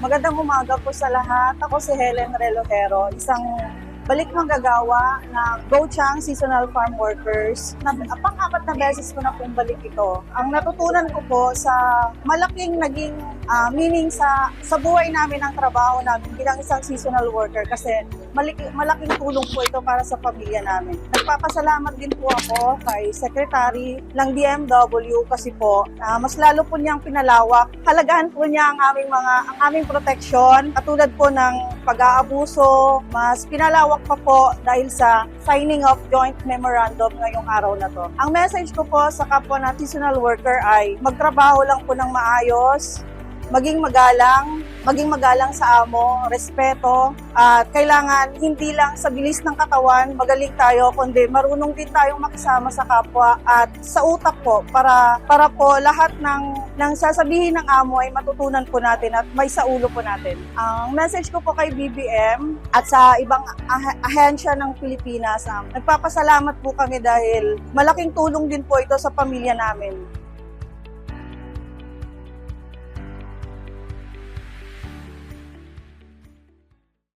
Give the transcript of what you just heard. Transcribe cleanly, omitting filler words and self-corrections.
Magandang umaga po sa lahat. Ako si Helen Relojero, isang balik manggagawa ng Gochang Seasonal Farm Workers. Pang-apat na beses ko na pong balik ito. Ang natutunan ko po sa malaking naging meaning sa buhay namin ang trabaho namin bilang isang seasonal worker kasi malaking tulong po ito para sa pamilya namin. Nagpapasalamat din po ako kay Secretary ng DMW kasi po mas lalo po niyang pinalawak. Halagahan po niya ang aming proteksyon katulad po ng pag-aabuso, mas pinalawak pa po dahil sa signing of joint memorandum ngayong araw na to. Ang message ko po sa kapwa na seasonal worker ay magtrabaho lang po ng maayos, maging magalang sa amo, respeto, at kailangan hindi lang sa bilis ng katawan magaling tayo, kundi marunong din tayong makisama sa kapwa at sa utak po para po lahat ng sasabihin ng amo ay matutunan po natin at may sa ulo po natin. Ang message ko po kay BBM at sa ibang ahensya ng Pilipinas, nagpapasalamat po kami dahil malaking tulong din po ito sa pamilya namin.